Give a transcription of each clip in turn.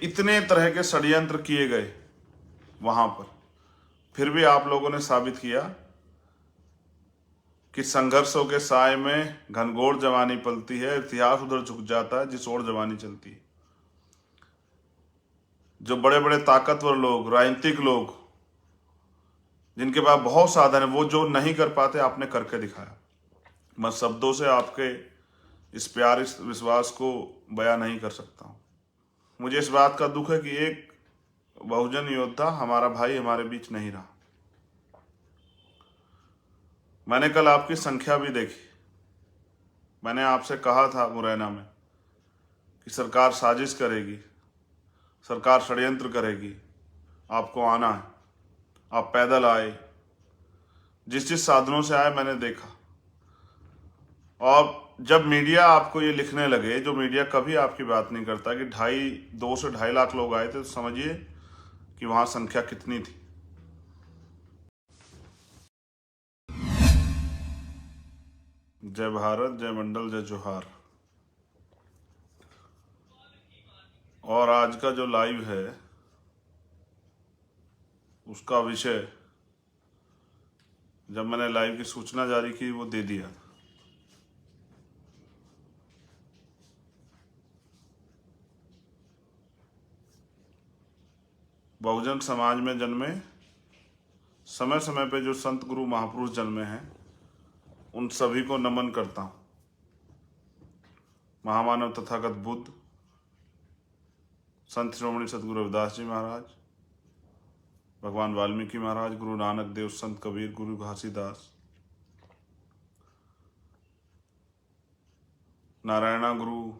इतने तरह के षड्यंत्र किए गए वहां पर, फिर भी आप लोगों ने साबित किया कि संघर्षों के साए में घनघोर जवानी पलती है, इतिहास उधर झुक जाता है जिस ओर जवानी चलती है। जो बड़े बड़े ताकतवर लोग, राजनीतिक लोग, जिनके पास बहुत साधन है, वो जो नहीं कर पाते आपने करके दिखाया। मैं शब्दों से आपके इस प्यार, इस विश्वास को बयां नहीं कर सकता हूं। मुझे इस बात का दुख है कि एक बहुजन योद्धा, हमारा भाई, हमारे बीच नहीं रहा। मैंने कल आपकी संख्या भी देखी। मैंने आपसे कहा था मुरैना में कि सरकार साजिश करेगी, सरकार षड्यंत्र करेगी, आपको आना है। आप पैदल आए, जिस जिस साधनों से आए मैंने देखा। और जब मीडिया आपको ये लिखने लगे, जो मीडिया कभी आपकी बात नहीं करता, कि 2 से 2.5 लाख लोग आए थे, तो समझिए कि वहां संख्या कितनी थी। जय भारत, जय मंडल, जय जोहार। और आज का जो लाइव है उसका विषय, जब मैंने लाइव की सूचना जारी की, वो दे दिया। बहुजन समाज में जन्मे, समय समय पे जो संत गुरु महापुरुष जन्मे हैं, उन सभी को नमन करता हूं। महामानव तथागत बुद्ध, संत श्रोमणी सतगुरु रविदास जी महाराज, भगवान वाल्मीकि महाराज, गुरु नानक देव, संत कबीर, गुरु घासीदास, नारायणा गुरु,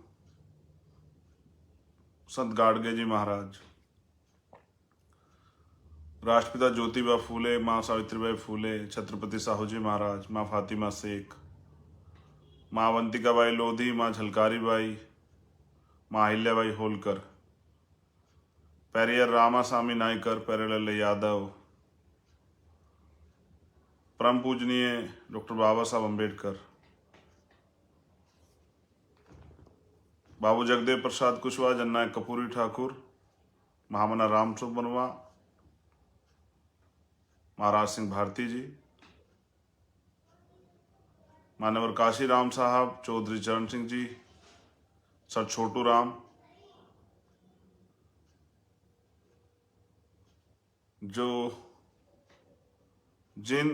संत गाडगे जी महाराज, राष्ट्रपिता ज्योतिबा फूले, माँ सावित्रीबाई फूले, छत्रपति साहू जी महाराज, माँ फातिमा शेख, माँ अवंतिकाबाई लोधी, माँ झलकारी बाई, माँ अहिल्याबाई होलकर, पेरियर रामासामी नायकर, पेरेलल यादव, परम पूजनीय डॉक्टर बाबा साहब अम्बेडकर, बाबू जगदेव प्रसाद कुशवाहा, जननायक कपूरी ठाकुर, महामना राम सुब्रमण्यम, महाराज सिंह भारती जी, मानवर काशी राम साहब, चौधरी चरण सिंह जी, सर छोटू राम, जो जिन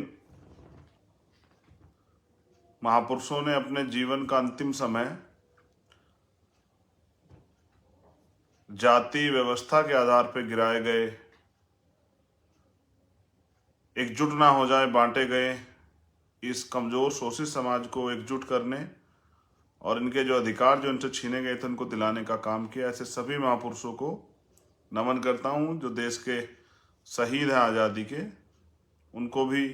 महापुरुषों ने अपने जीवन का अंतिम समय जाति व्यवस्था के आधार पर गिराए गए, एकजुट ना हो जाए, बांटे गए, इस कमजोर शोषित समाज को एकजुट करने और इनके जो अधिकार जो इनसे छीने गए थे उनको दिलाने का काम किया। ऐसे सभी महापुरुषों को नमन करता हूं। जो देश के शहीद हैं आज़ादी के, उनको भी,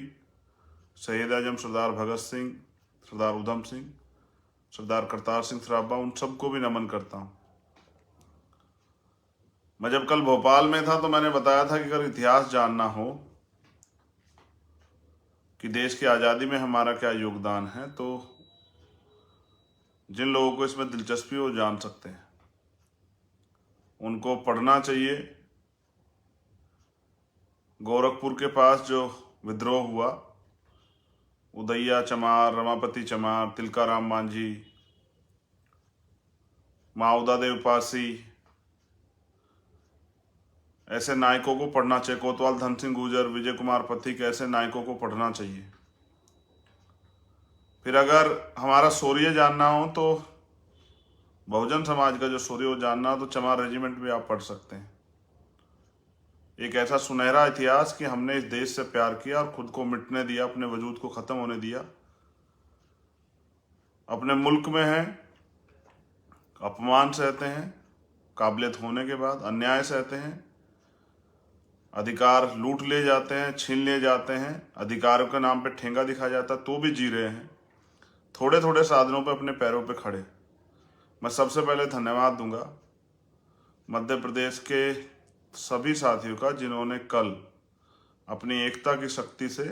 शहीद आजम सरदार भगत सिंह, सरदार उधम सिंह, सरदार करतार सिंह सराभा, उन सबको भी नमन करता हूं। मैं जब कल भोपाल में था तो मैंने बताया था कि अगर इतिहास जानना हो कि देश की आज़ादी में हमारा क्या योगदान है, तो जिन लोगों को इसमें दिलचस्पी हो जान सकते हैं, उनको पढ़ना चाहिए। गोरखपुर के पास जो विद्रोह हुआ, उदैया चमार, रमापति चमार, तिलकाराम मांझी, माउदा देव पासी, ऐसे नायकों को पढ़ना चाहिए। कोतवाल धन सिंह गुर्जर, विजय कुमार पथिक, ऐसे नायकों को पढ़ना चाहिए। फिर अगर हमारा शौर्य जानना हो, तो बहुजन समाज का जो शौर्य हो जानना हो, तो चमार रेजिमेंट भी आप पढ़ सकते हैं। एक ऐसा सुनहरा इतिहास कि हमने इस देश से प्यार किया और खुद को मिटने दिया, अपने वजूद को खत्म होने दिया। अपने मुल्क में हैं, अपमान सहते हैं, काबिलियत होने के बाद अन्याय सहते हैं, अधिकार लूट ले जाते हैं, छीन ले जाते हैं, अधिकारों के नाम पे ठेंगा दिखाया जाता है, तो भी जी रहे हैं, थोड़े थोड़े साधनों पे अपने पैरों पे खड़े। मैं सबसे पहले धन्यवाद दूंगा मध्य प्रदेश के सभी साथियों का, जिन्होंने कल अपनी एकता की शक्ति से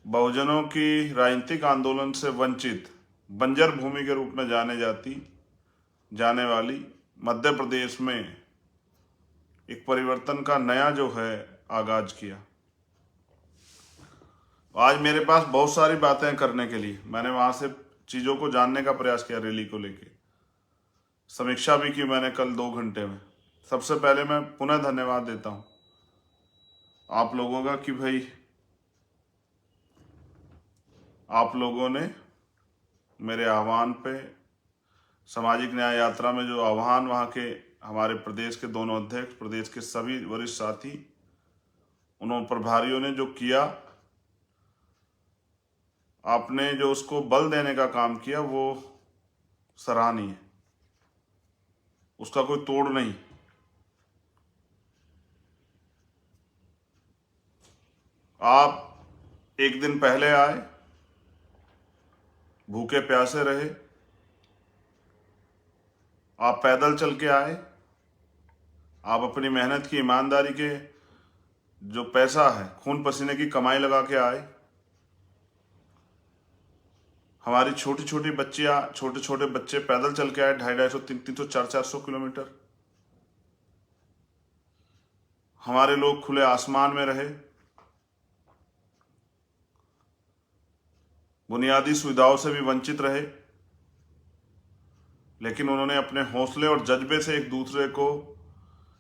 बहुजनों की राजनीतिक आंदोलन से वंचित, बंजर भूमि के रूप में जाने वाली मध्य प्रदेश में एक परिवर्तन का नया जो है आगाज किया। आज मेरे पास बहुत सारी बातें करने के लिए, मैंने वहां से चीजों को जानने का प्रयास किया, रैली को लेके समीक्षा भी की मैंने कल 2 घंटे में। सबसे पहले मैं पुनः धन्यवाद देता हूं आप लोगों का कि भाई आप लोगों ने मेरे आह्वान पे सामाजिक न्याय यात्रा में जो आह्वान वहाँ के हमारे प्रदेश के दोनों अध्यक्ष, प्रदेश के सभी वरिष्ठ साथी, उन्होंने प्रभारियों ने जो किया, आपने जो उसको बल देने का काम किया वो सराहनीय है, उसका कोई तोड़ नहीं। आप एक दिन पहले आए, भूखे प्यासे रहे, आप पैदल चल के आए, आप अपनी मेहनत की, ईमानदारी के जो पैसा है, खून पसीने की कमाई लगा के आए। हमारी छोटी छोटी बच्चियां, छोटे छोटे बच्चे पैदल चल के आए 250, 300, 400 किलोमीटर। हमारे लोग खुले आसमान में रहे, बुनियादी सुविधाओं से भी वंचित रहे, लेकिन उन्होंने अपने हौसले और जज्बे से एक दूसरे को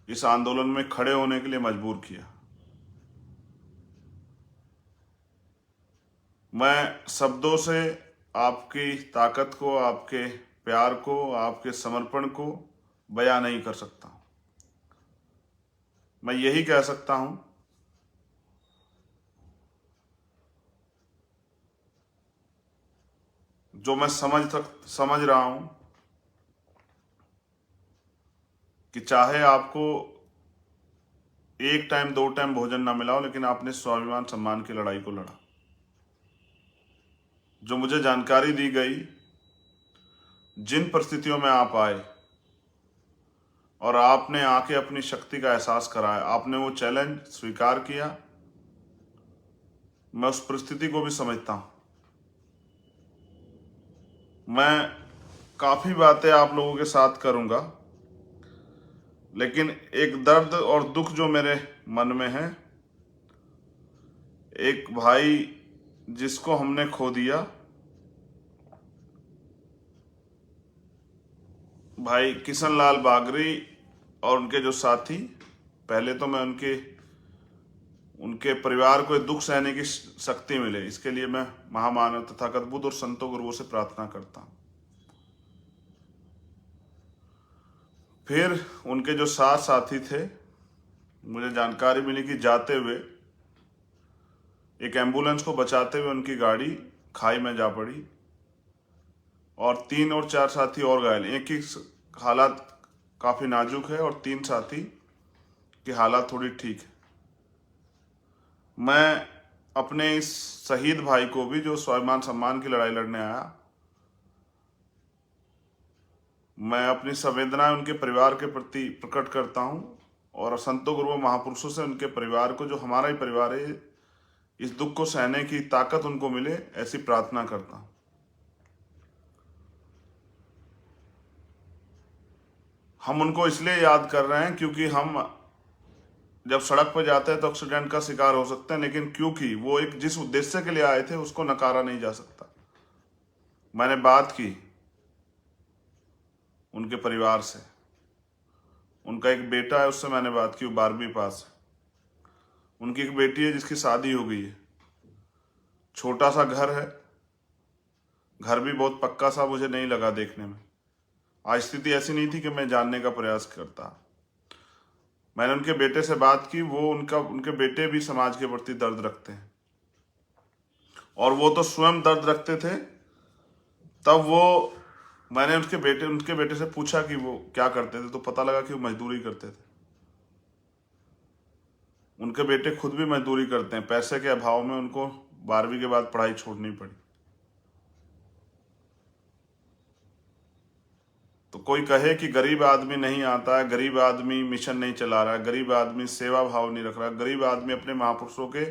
इस आंदोलन में खड़े होने के लिए मजबूर किया। मैं शब्दों से आपकी ताकत को, आपके प्यार को, आपके समर्पण को बयां नहीं कर सकता। मैं यही कह सकता हूं जो मैं समझ रहा हूं कि चाहे आपको 1 टाइम 2 टाइम भोजन ना मिला हो, लेकिन आपने स्वाभिमान सम्मान की लड़ाई को लड़ा। जो मुझे जानकारी दी गई, जिन परिस्थितियों में आप आए और आपने आके अपनी शक्ति का एहसास कराया, आपने वो चैलेंज स्वीकार किया, मैं उस परिस्थिति को भी समझता हूं। मैं काफी बातें आप लोगों के साथ करूंगा, लेकिन एक दर्द और दुख जो मेरे मन में है, एक भाई जिसको हमने खो दिया, भाई किशन लाल बागरी और उनके जो साथी। पहले तो मैं उनके परिवार को दुख सहने की शक्ति मिले, इसके लिए मैं महामानव तथागत बुद्ध और संतों गुरुओं से प्रार्थना करता हूं। फिर उनके जो 7 साथी थे, मुझे जानकारी मिली कि जाते हुए एक एम्बुलेंस को बचाते हुए उनकी गाड़ी खाई में जा पड़ी और 3 और 4 साथी और घायल। एक की हालत काफी नाजुक है और 3 साथी की हालत थोड़ी ठीक है। मैं अपने इस शहीद भाई को भी, जो स्वाभिमान सम्मान की लड़ाई लड़ने आया, मैं अपनी संवेदनाएं उनके परिवार के प्रति प्रकट करता हूं और संतों गुरुओं महापुरुषों से उनके परिवार को, जो हमारा ही परिवार है, इस दुख को सहने की ताकत उनको मिले, ऐसी प्रार्थना करता हूं। हम उनको इसलिए याद कर रहे हैं क्योंकि हम जब सड़क पर जाते हैं तो एक्सीडेंट का शिकार हो सकते हैं, लेकिन क्योंकि वो एक जिस उद्देश्य के लिए आए थे उसको नकारा नहीं जा सकता। मैंने बात की उनके परिवार से, उनका एक बेटा है, उससे मैंने बात की, वो 12वीं पास है। उनकी एक बेटी है जिसकी शादी हो गई है, छोटा सा घर है, घर भी बहुत पक्का सा मुझे नहीं लगा देखने में। आज स्थिति ऐसी नहीं थी कि मैं जानने का प्रयास करता। मैंने उनके बेटे से बात की, वो उनके बेटे भी समाज के प्रति दर्द रखते हैं और वो तो स्वयं दर्द रखते थे। तब मैंने उनके बेटे से पूछा कि वो क्या करते थे, तो पता लगा कि वो मजदूरी करते थे। उनके बेटे खुद भी मजदूरी करते हैं, पैसे के अभाव में उनको 12वीं के बाद पढ़ाई छोड़नी पड़ी। तो कोई कहे कि गरीब आदमी नहीं आता है, गरीब आदमी मिशन नहीं चला रहा है, गरीब आदमी सेवा भाव नहीं रख रहा, गरीब आदमी अपने महापुरुषों के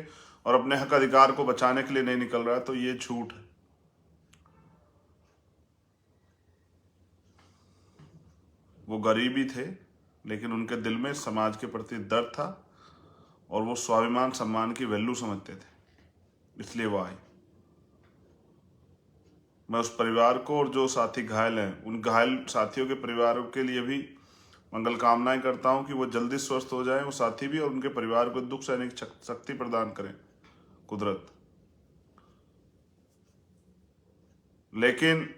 और अपने हक अधिकार को बचाने के लिए नहीं निकल रहा है, तो ये झूठ है। वो गरीबी थे, लेकिन उनके दिल में समाज के प्रति दर्द था और वो स्वाभिमान सम्मान की वैल्यू समझते थे, इसलिए वो आए। मैं उस परिवार को और जो साथी घायल हैं, उन घायल साथियों के परिवारों के लिए भी मंगल कामनाएं करता हूं कि वो जल्दी स्वस्थ हो जाएं, वो साथी भी, और उनके परिवार को दुख सहने की शक्ति प्रदान करें कुदरत। लेकिन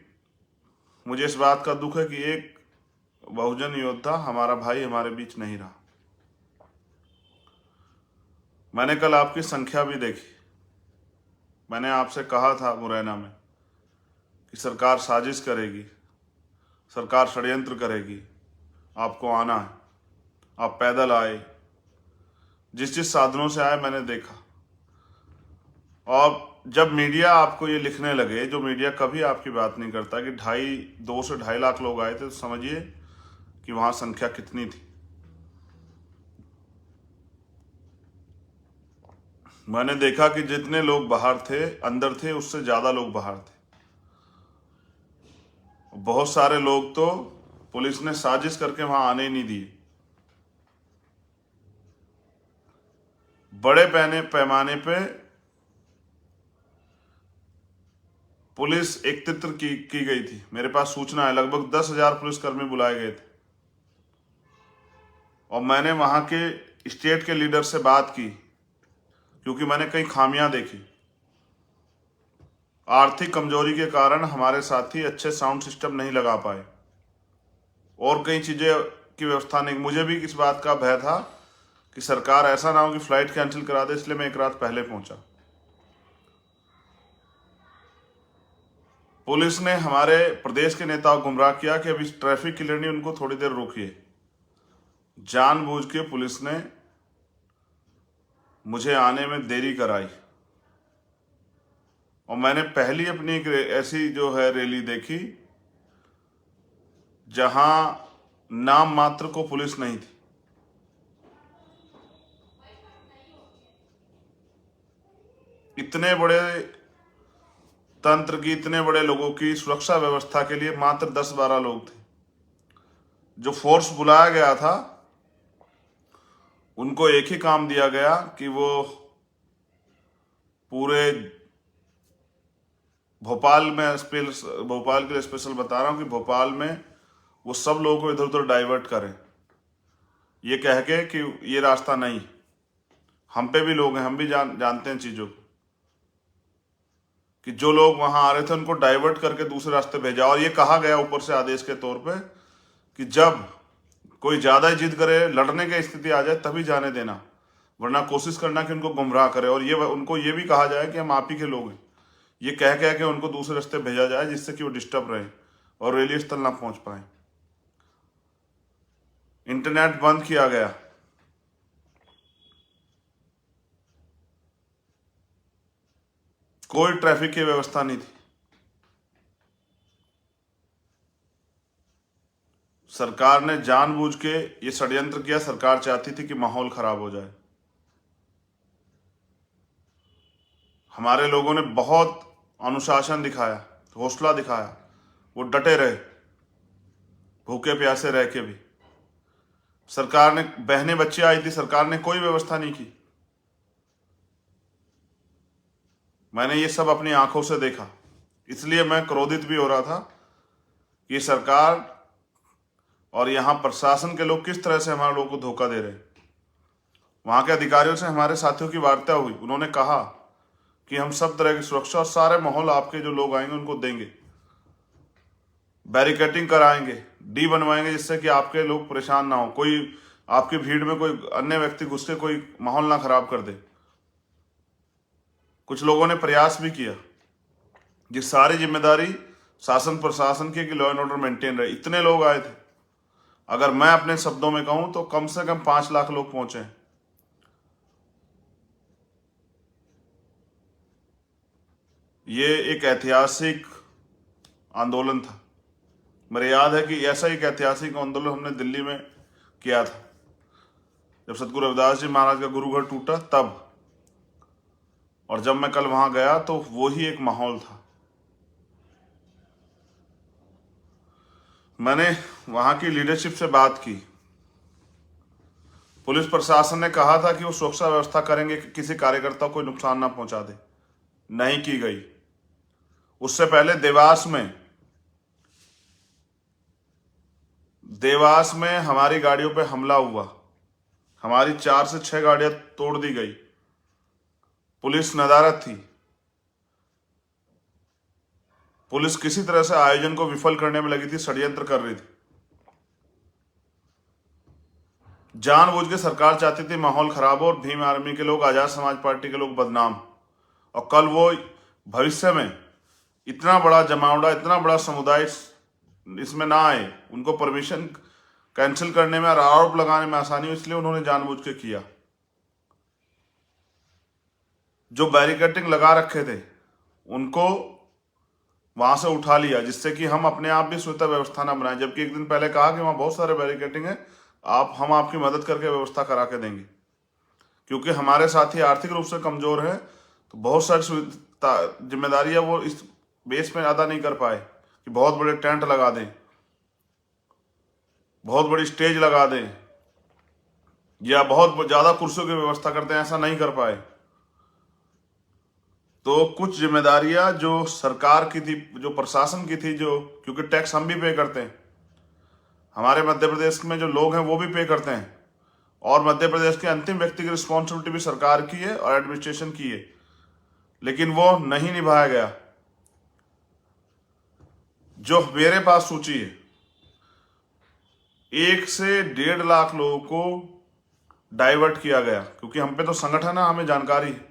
मुझे इस बात का दुख है कि एक बहुजन योद्धा, हमारा भाई, हमारे बीच नहीं रहा। मैंने कल आपकी संख्या भी देखी। मैंने आपसे कहा था मुरैना में कि सरकार साजिश करेगी, सरकार षड्यंत्र करेगी, आपको आना है। आप पैदल आए, जिस जिस साधनों से आए मैंने देखा। और जब मीडिया आपको ये लिखने लगे, जो मीडिया कभी आपकी बात नहीं करता, कि 2 से 2.5 लाख लोग आए थे, तो समझिए कि वहां संख्या कितनी थी। मैंने देखा कि जितने लोग बाहर थे, अंदर थे, उससे ज्यादा लोग बाहर थे। बहुत सारे लोग तो पुलिस ने साजिश करके वहां आने ही नहीं दिए। बड़े पैमाने पे पुलिस एकत्रित की गई थी। मेरे पास सूचना है, लगभग 10,000 पुलिसकर्मी बुलाए गए थे। और मैंने वहां के स्टेट के लीडर से बात की, क्योंकि मैंने कई खामियां देखी। आर्थिक कमजोरी के कारण हमारे साथी अच्छे साउंड सिस्टम नहीं लगा पाए और कई चीजें की व्यवस्था नहीं। मुझे भी इस बात का भय था कि सरकार ऐसा ना हो कि फ्लाइट कैंसिल करा दे, इसलिए मैं एक रात पहले पहुंचा। पुलिस ने हमारे प्रदेश के नेताओं को गुमराह किया कि अभी ट्रैफिक क्लियर नहीं, उनको थोड़ी देर रोकिए। जानबूझ के पुलिस ने मुझे आने में देरी कराई। और मैंने पहली अपनी एक ऐसी जो है रैली देखी जहां नाम मात्र को पुलिस नहीं थी। इतने बड़े तंत्र की, इतने बड़े लोगों की सुरक्षा व्यवस्था के लिए मात्र 10-12 लोग थे। जो फोर्स बुलाया गया था, उनको एक ही काम दिया गया कि वो पूरे भोपाल के लिए स्पेशल बता रहा हूं कि भोपाल में वो सब लोगों को इधर उधर डाइवर्ट करें, ये कह के कि ये रास्ता नहीं, हम पे भी लोग हैं, हम भी जानते हैं चीजों को, कि जो लोग वहां आ रहे थे उनको डाइवर्ट करके दूसरे रास्ते भेजा। और ये कहा गया ऊपर से आदेश के तौर पे कि जब कोई ज्यादा ही जिद करे, लड़ने की स्थिति आ जाए, तभी जाने देना, वरना कोशिश करना कि उनको गुमराह करे। और ये उनको ये भी कहा जाए कि हम आप ही के लोग हैं, ये कह के उनको दूसरे रास्ते भेजा जाए, जिससे कि वो डिस्टर्ब रहे और रैली स्थल ना पहुंच पाए। इंटरनेट बंद किया गया। कोई ट्रैफिक की व्यवस्था नहीं थी। सरकार ने जानबूझ के ये षड्यंत्र किया। सरकार चाहती थी कि माहौल खराब हो जाए। हमारे लोगों ने बहुत अनुशासन दिखाया, हौसला दिखाया, वो डटे रहे, भूखे प्यासे रह के भी। सरकार ने, बहनें बच्चे आई थी, सरकार ने कोई व्यवस्था नहीं की। मैंने ये सब अपनी आंखों से देखा, इसलिए मैं क्रोधित भी हो रहा था कि सरकार और यहां प्रशासन के लोग किस तरह से हमारे लोगों को धोखा दे रहे हैं। वहां के अधिकारियों से हमारे साथियों की वार्ता हुई, उन्होंने कहा कि हम सब तरह की सुरक्षा और सारे माहौल आपके जो लोग आएंगे उनको देंगे, बैरिकेडिंग कराएंगे, डी बनवाएंगे, जिससे कि आपके लोग परेशान ना हो, कोई आपकी भीड़ में कोई अन्य व्यक्ति घुस के कोई माहौल ना खराब कर दे। कुछ लोगों ने प्रयास भी किया, जिस सारी जिम्मेदारी शासन प्रशासन की कि लॉ एंड ऑर्डर मेंटेन रहे। इतने लोग आए थे, अगर मैं अपने शब्दों में कहूं तो कम से कम 5 लाख लोग पहुंचे। ये एक ऐतिहासिक आंदोलन था। मेरे याद है कि ऐसा एक ऐतिहासिक आंदोलन हमने दिल्ली में किया था, जब सतगुरु रविदास जी महाराज का गुरुघर टूटा तब। और जब मैं कल वहां गया तो वो ही एक माहौल था। मैंने वहां की लीडरशिप से बात की। पुलिस प्रशासन ने कहा था कि वो सुरक्षा व्यवस्था करेंगे कि किसी कार्यकर्ता को कोई नुकसान ना पहुंचा दे, नहीं की गई। उससे पहले देवास में हमारी गाड़ियों पे हमला हुआ, हमारी 4 से 6 गाड़ियां तोड़ दी गई। पुलिस नदारद थी। पुलिस किसी तरह से आयोजन को विफल करने में लगी थी, षड्यंत्र कर रही थी। जानबूझ के सरकार चाहती थी माहौल खराब हो और भीम आर्मी के लोग, आजाद समाज पार्टी के लोग बदनाम, और कल वो भविष्य में इतना बड़ा जमावड़ा, इतना बड़ा समुदाय इसमें ना आए, उनको परमिशन कैंसिल करने में और आरोप लगाने में आसानी हो, इसलिए उन्होंने जानबूझ के किया। जो बैरिकेडिंग लगा रखे थे उनको वहां से उठा लिया, जिससे कि हम अपने आप भी सुविधा व्यवस्था ना बनाए, जबकि एक दिन पहले कहा कि वहां बहुत सारे बैरिकेडिंग है, हम आपकी मदद करके व्यवस्था करा के देंगे। क्योंकि हमारे साथी आर्थिक रूप से कमजोर है, तो बहुत सारी जिम्मेदारियां वो इस बेस में अदा नहीं कर पाए कि बहुत बड़े टेंट लगा दें, बहुत बड़ी स्टेज लगा दें, या बहुत ज्यादा कुर्सियों की व्यवस्था करते हैं, ऐसा नहीं कर पाए। तो कुछ जिम्मेदारियां जो सरकार की थी, जो प्रशासन की थी, जो क्योंकि टैक्स हम भी पे करते हैं, हमारे मध्य प्रदेश में जो लोग हैं वो भी पे करते हैं, और मध्य प्रदेश के अंतिम व्यक्ति की रिस्पॉन्सिबिलिटी भी सरकार की है और एडमिनिस्ट्रेशन की है, लेकिन वो नहीं निभाया गया। जो मेरे पास सूची है, 1 से 1.5 लाख लोगों को डाइवर्ट किया गया, क्योंकि हम पे तो संगठन है, हमें जानकारी है,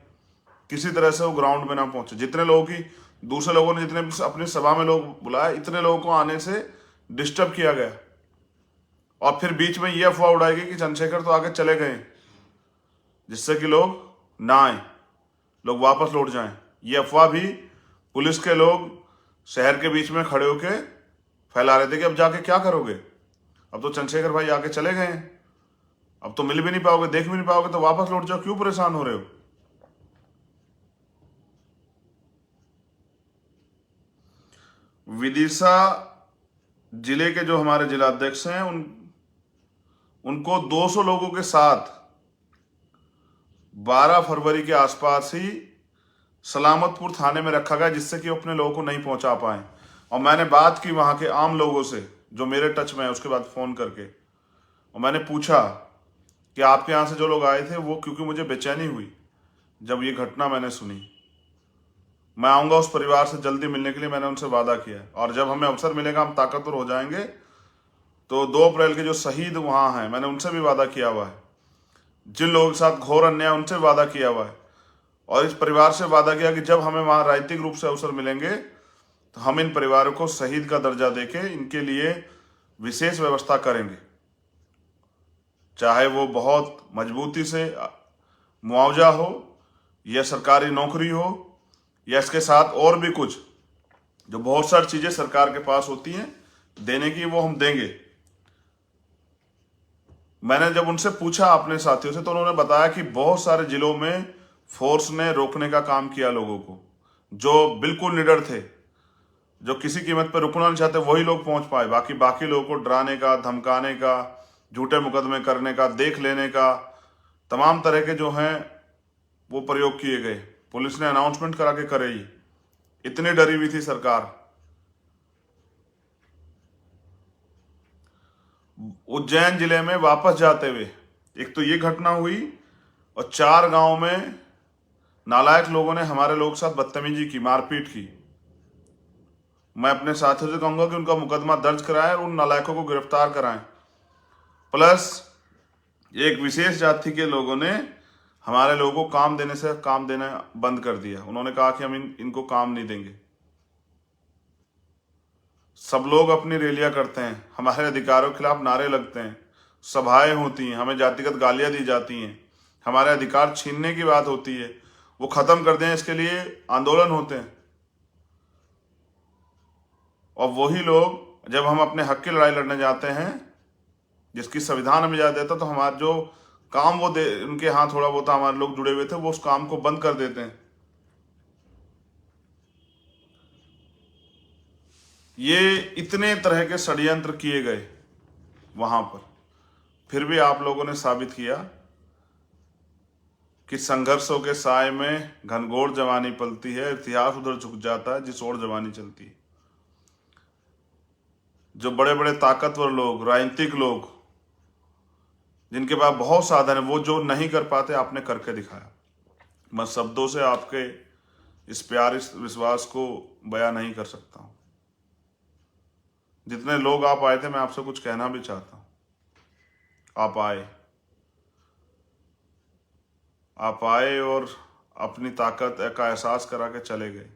किसी तरह से वो ग्राउंड में ना पहुंचे। जितने लोगों की, दूसरे लोगों ने जितने अपनी सभा में लोग बुलाए, इतने लोगों को आने से डिस्टर्ब किया गया, और फिर बीच में ये अफवाह उड़ाई गई कि चंद्रशेखर तो आगे चले गए, जिससे कि लोग ना आए, लोग वापस लौट जाएं। ये अफवाह भी पुलिस के लोग शहर के बीच में खड़े होके फैला रहे थे कि अब जाके क्या करोगे, अब तो चंद्रशेखर भाई आगे चले गए, अब तो मिल भी नहीं पाओगे, देख भी नहीं पाओगे, तो वापस लौट जाओ, क्यों परेशान हो रहे हो। विदिशा जिले के जो हमारे जिलाध्यक्ष हैं, उनको 200 लोगों के साथ 12 फरवरी के आसपास ही सलामतपुर थाने में रखा गया, जिससे कि वो अपने लोगों को नहीं पहुंचा पाए। और मैंने बात की वहां के आम लोगों से जो मेरे टच में है, उसके बाद फोन करके, और मैंने पूछा कि आपके यहाँ से जो लोग आए थे वो, क्योंकि मुझे बेचैनी हुई जब ये घटना मैंने सुनी। मैं आऊंगा उस परिवार से जल्दी मिलने के लिए, मैंने उनसे वादा किया, और जब हमें अवसर मिलेगा, हम ताकतवर हो जाएंगे, तो 2 अप्रैल के जो शहीद वहां हैं, मैंने उनसे भी वादा किया हुआ है, जिन लोगों के साथ घोर अन्याय, उनसे वादा किया हुआ है, और इस परिवार से वादा किया कि जब हमें वहां राजनीतिक रूप से अवसर मिलेंगे तो हम इन परिवारों को शहीद का दर्जा देके इनके लिए विशेष व्यवस्था करेंगे, चाहे वो बहुत मजबूती से मुआवजा हो, या सरकारी नौकरी हो, या इसके साथ और भी कुछ, जो बहुत सारी चीजें सरकार के पास होती हैं देने की, वो हम देंगे। मैंने जब उनसे पूछा अपने साथियों से, तो उन्होंने बताया कि बहुत सारे जिलों में फोर्स ने रोकने का काम किया लोगों को, जो बिल्कुल निडर थे, जो किसी कीमत पर रुकना नहीं चाहते, वही लोग पहुंच पाए। बाकी लोगों को डराने का, धमकाने का, झूठे मुकदमे करने का, देख लेने का, तमाम तरह के जो हैं वो प्रयोग किए गए। पुलिस ने अनाउंसमेंट करा के करे ही, इतनी डरी हुई थी सरकार। उज्जैन जिले में वापस जाते हुए एक तो ये घटना हुई, और 4 गांव में नालायक लोगों ने हमारे लोगों के साथ बदतमीजी की, मारपीट की। मैं अपने साथियों से कहूंगा कि उनका मुकदमा दर्ज कराएं और उन नालायकों को गिरफ्तार कराएं। प्लस एक विशेष जाति के लोगों ने हमारे लोगों को काम देना बंद कर दिया। उन्होंने कहा कि हम इनको काम नहीं देंगे। सब लोग अपनी रैलियां करते हैं, हमारे अधिकारों के खिलाफ नारे लगते हैं, सभाएं होती हैं, हमें जातिगत गालियां दी जाती हैं, हमारे अधिकार छीनने की बात होती है, वो खत्म कर दें इसके लिए आंदोलन होते हैं। और वही लोग जब हम अपने हक की लड़ाई लड़ने जाते हैं, जिसकी संविधान हमें इजाजत देता, तो हमारा जो काम वो उनके यहाँ थोड़ा बहुत हमारे लोग जुड़े हुए थे, वो उस काम को बंद कर देते हैं। ये इतने तरह के षड्यंत्र किए गए वहां पर, फिर भी आप लोगों ने साबित किया कि संघर्षों के साय में घनघोर जवानी पलती है, इतिहास उधर झुक जाता है जिस ओर जवानी चलती है। जो बड़े बड़े ताकतवर लोग, राजनीतिक लोग, जिनके पास बहुत साधन है, वो जो नहीं कर पाते आपने करके दिखाया। मैं शब्दों से आपके इस प्यार, इस विश्वास को बयां नहीं कर सकता हूं। जितने लोग आप आए थे, मैं आपसे कुछ कहना भी चाहता हूं। आप आए और अपनी ताकत का एहसास करा के चले गए।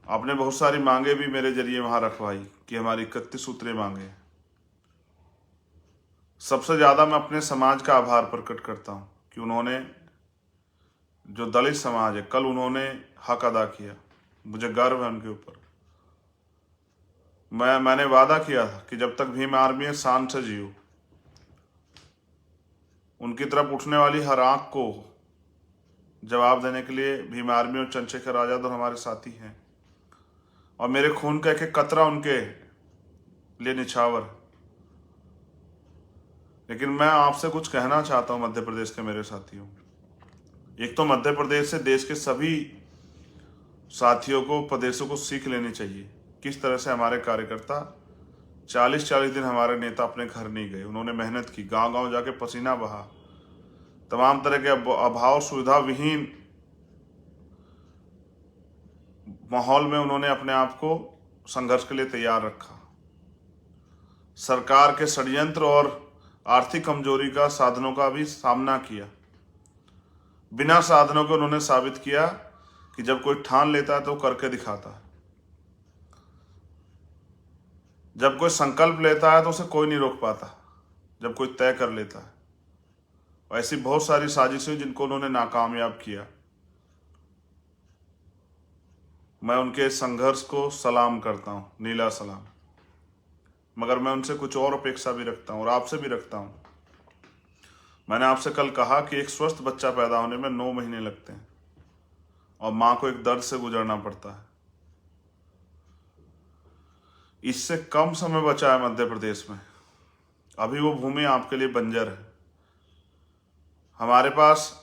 आपने बहुत सारी मांगे भी मेरे जरिए वहां रखवाई कि हमारी 31 सूत्रें मांगे। सबसे ज्यादा मैं अपने समाज का आभार प्रकट करता हूं कि उन्होंने, जो दलित समाज है, कल उन्होंने हक अदा किया। मुझे गर्व है उनके ऊपर। मैंने वादा किया था कि जब तक भीम आर्मी है, शान से जियो। उनकी तरफ उठने वाली हर आंख को जवाब देने के लिए भीम आर्मी और चंद्रशेखर आजाद और हमारे साथी हैं, और मेरे खून का एक एक कतरा उनके लिए निछावर। लेकिन मैं आपसे कुछ कहना चाहता हूं मध्य प्रदेश के मेरे साथियों। एक तो मध्य प्रदेश से देश के सभी साथियों को, प्रदेशों को सीख लेनी चाहिए किस तरह से हमारे कार्यकर्ता 40-40 दिन, हमारे नेता अपने घर नहीं गए। उन्होंने मेहनत की, गांव गांव जाके पसीना बहा, तमाम तरह के अभाव सुविधा विहीन माहौल में उन्होंने अपने आप को संघर्ष के लिए तैयार रखा। सरकार के षड्यंत्र और आर्थिक कमजोरी का, साधनों का भी सामना किया। बिना साधनों के उन्होंने साबित किया कि जब कोई ठान लेता है तो करके दिखाता है। जब कोई संकल्प लेता है तो उसे कोई नहीं रोक पाता, जब कोई तय कर लेता है। ऐसी बहुत सारी साजिशें जिनको उन्होंने नाकामयाब किया। मैं उनके संघर्ष को सलाम करता हूं, नीला सलाम। मगर मैं उनसे कुछ और अपेक्षा भी रखता हूं, और आपसे भी रखता हूं। मैंने आपसे कल कहा कि एक स्वस्थ बच्चा पैदा होने में 9 महीने लगते हैं, और मां को एक दर्द से गुजरना पड़ता है। इससे कम समय बचा है मध्य प्रदेश में। अभी वो भूमि आपके लिए बंजर है। हमारे पास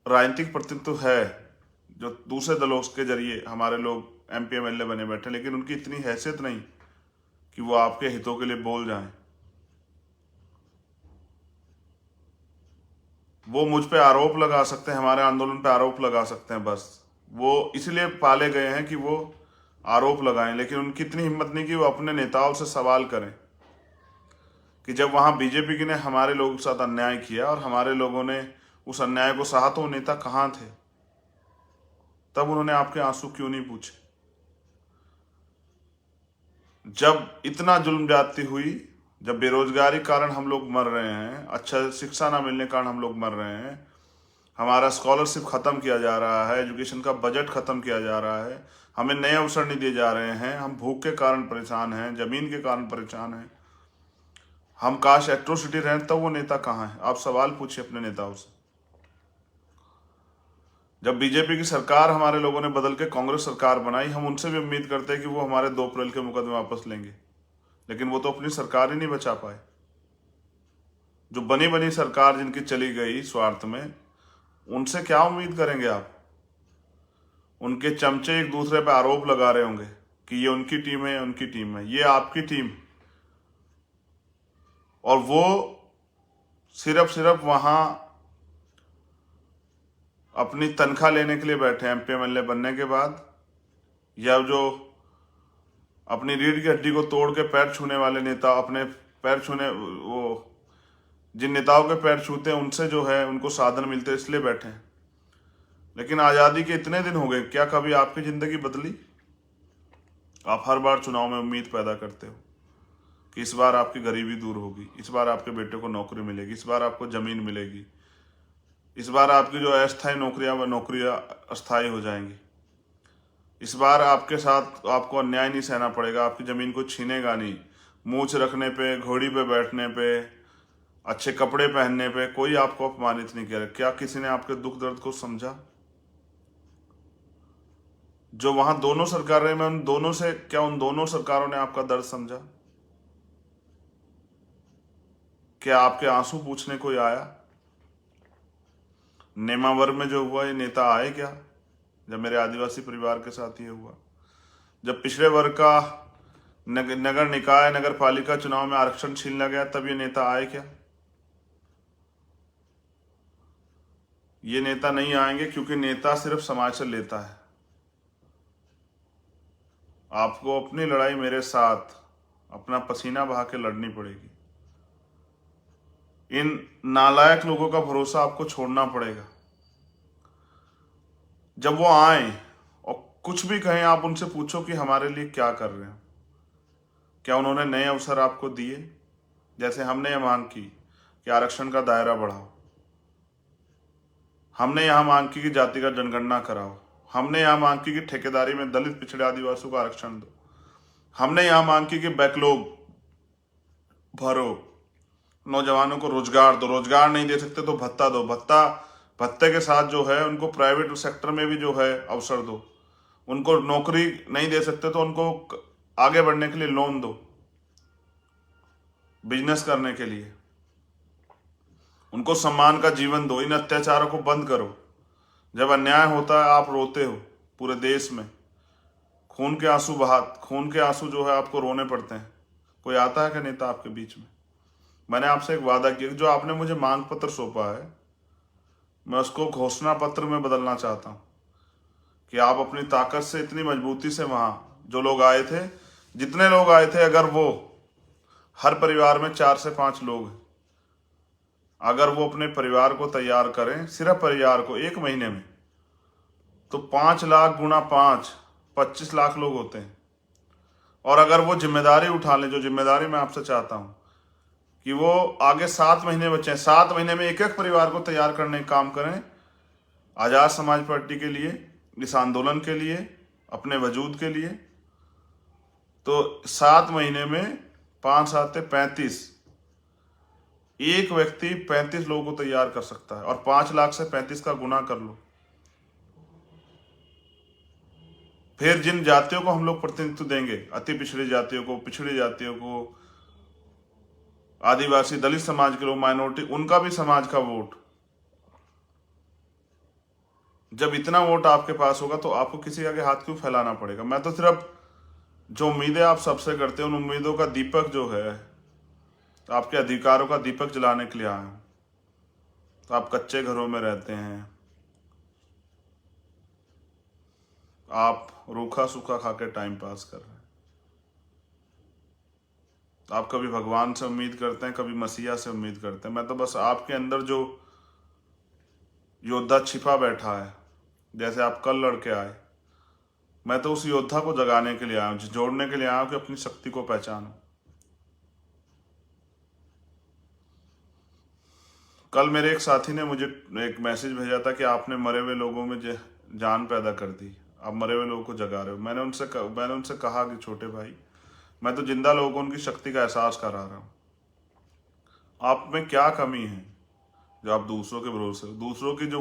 राजनीतिक प्रतिनिधित्व है, जो दूसरे दलों के जरिए हमारे लोग MP MLA बने बैठे, लेकिन उनकी इतनी हैसियत नहीं कि वो आपके हितों के लिए बोल जाएं। वो मुझ पे आरोप लगा सकते हैं, हमारे आंदोलन पे आरोप लगा सकते हैं, बस वो इसलिए पाले गए हैं कि वो आरोप लगाएं। लेकिन उनकी इतनी हिम्मत नहीं कि वो अपने नेताओं से सवाल करें कि जब वहां बीजेपी ने हमारे लोगों के साथ अन्याय किया और हमारे लोगों ने उस अन्याय को सहा, तो नेता कहां थे? तब उन्होंने आपके आंसू क्यों नहीं पूछे? जब इतना जुल्म ज्यादती हुई, जब बेरोजगारी कारण हम लोग मर रहे हैं, अच्छा शिक्षा ना मिलने कारण हम लोग मर रहे हैं, हमारा स्कॉलरशिप खत्म किया जा रहा है, एजुकेशन का बजट खत्म किया जा रहा है, हमें नए अवसर नहीं दिए जा रहे हैं, हम भूख के कारण परेशान हैं, जमीन के कारण परेशान हैं, हम काश एट्रोसिटी रहें, तब वो नेता कहाँ है? आप सवाल पूछिए अपने नेताओं से। जब बीजेपी की सरकार हमारे लोगों ने बदल के कांग्रेस सरकार बनाई, हम उनसे भी उम्मीद करते हैं कि वो हमारे 2 अप्रैल के मुकदमे वापस लेंगे, लेकिन वो तो अपनी सरकार ही नहीं बचा पाए। जो बनी बनी सरकार जिनकी चली गई स्वार्थ में, उनसे क्या उम्मीद करेंगे आप? उनके चमचे एक दूसरे पर आरोप लगा रहे होंगे कि ये उनकी टीम है, उनकी टीम है। ये आपकी टीम, और वो सिर्फ वहां अपनी तनख्वाह लेने के लिए बैठे हैं MP MLA बनने के बाद, या जो अपनी रीढ़ की हड्डी को तोड़ के पैर छूने वाले नेता, अपने पैर छूने, वो जिन नेताओं के पैर छूते हैं उनसे जो है उनको साधन मिलते, इसलिए बैठे हैं। लेकिन आज़ादी के इतने दिन हो गए, क्या कभी आपकी जिंदगी बदली? आप हर बार चुनाव में उम्मीद पैदा करते हो कि इस बार आपकी गरीबी दूर होगी, इस बार आपके बेटे को नौकरी मिलेगी, इस बार आपको जमीन मिलेगी, इस बार आपकी जो अस्थायी नौकरियां, वह नौकरियां अस्थायी हो जाएंगी, इस बार आपके साथ आपको अन्याय नहीं सहना पड़ेगा, आपकी जमीन को छीनेगा नहीं। मूछ रखने पे, घोड़ी पे बैठने पे, अच्छे कपड़े पहनने पे कोई आपको अपमानित नहीं किया। क्या किसी ने आपके दुख दर्द को समझा? जो वहां दोनों सरकारें में उन दोनों से क्या उन दोनों सरकारों ने आपका दर्द समझा? क्या आपके आंसू पूछने कोई आया? नेमावर में जो हुआ, ये नेता आए क्या? जब मेरे आदिवासी परिवार के साथ ये हुआ, जब पिछड़े वर्ग का नगर निकाय नगर पालिका चुनाव में आरक्षण छीना गया, तब ये नेता आए क्या? ये नेता नहीं आएंगे, क्योंकि नेता सिर्फ समाज से लेता है। आपको अपनी लड़ाई मेरे साथ अपना पसीना बहा के लड़नी पड़ेगी। इन नालायक लोगों का भरोसा आपको छोड़ना पड़ेगा। जब वो आए और कुछ भी कहें, आप उनसे पूछो कि हमारे लिए क्या कर रहे हैं। क्या उन्होंने नए अवसर आपको दिए? जैसे हमने ये मांग की कि आरक्षण का दायरा बढ़ाओ, हमने यहां मांग की कि जातिगत जनगणना कराओ, हमने यहां मांग की कि ठेकेदारी में दलित पिछड़े आदिवासियों को आरक्षण दो, हमने यहां मांग की कि बैकलॉग भरो, नौजवानों को रोजगार दो, रोजगार नहीं दे सकते तो भत्ता दो, भत्ते के साथ जो है उनको प्राइवेट सेक्टर में भी जो है अवसर दो, उनको नौकरी नहीं दे सकते तो उनको आगे बढ़ने के लिए लोन दो, बिजनेस करने के लिए उनको सम्मान का जीवन दो। इन अत्याचारों को बंद करो। जब अन्याय होता है आप रोते हो, पूरे देश में खून के आंसू जो है आपको रोने पड़ते हैं। कोई आता है क्या नेता आपके बीच में? मैंने आपसे एक वादा किया, जो आपने मुझे मांग पत्र सौंपा है, मैं उसको घोषणा पत्र में बदलना चाहता हूं कि आप अपनी ताकत से इतनी मजबूती से वहां जो लोग आए थे, जितने लोग आए थे, अगर वो हर परिवार में 4 से 5 लोग हैं, अगर वो अपने परिवार को तैयार करें, सिर्फ परिवार को 1 महीने में, तो 5 लाख गुना 5 25 लाख लोग होते हैं। और अगर वो जिम्मेदारी उठा लें, जो जिम्मेदारी मैं आपसे चाहता हूं कि वो आगे 7 महीने बचे हैं, 7 महीने में एक एक परिवार को तैयार करने का काम करें, आजाद समाज पार्टी के लिए, इस आंदोलन के लिए, अपने वजूद के लिए। तो 7 महीने में 5 7 35, एक व्यक्ति 35 लोगों को तैयार कर सकता है, और 5 लाख से 35 का गुना कर लो। फिर जिन जातियों को हम लोग प्रतिनिधित्व देंगे, अति पिछड़ी जातियों को, पिछड़ी जातियों को, आदिवासी दलित समाज के लोग, माइनॉरिटी, उनका भी समाज का वोट, जब इतना वोट आपके पास होगा तो आपको किसी आगे हाथ क्यों फैलाना पड़ेगा? मैं तो सिर्फ जो उम्मीदें आप सबसे करते हैं, उन उम्मीदों का दीपक जो है, तो आपके अधिकारों का दीपक जलाने के लिए आए हूं। तो आप कच्चे घरों में रहते हैं, आप रूखा सूखा खा के टाइम पास कर रहे हैं। तो आप कभी भगवान से उम्मीद करते हैं, कभी मसीहा से उम्मीद करते हैं। मैं तो बस आपके अंदर जो योद्धा छिपा बैठा है, जैसे आप कल लड़के आए, मैं तो उस योद्धा को जगाने के लिए आया हूं, जोड़ने के लिए आया हूं कि अपनी शक्ति को पहचानो। कल मेरे एक साथी ने मुझे एक मैसेज भेजा था कि आपने मरे हुए लोगों में जान पैदा कर दी, आप मरे हुए लोगों को जगा रहे हो। मैंने उनसे कहा कि छोटे भाई, मैं तो जिंदा लोगों को उनकी शक्ति का एहसास करा रहा हूँ। आप में क्या कमी है जो आप दूसरों के भरोसे, दूसरों की जो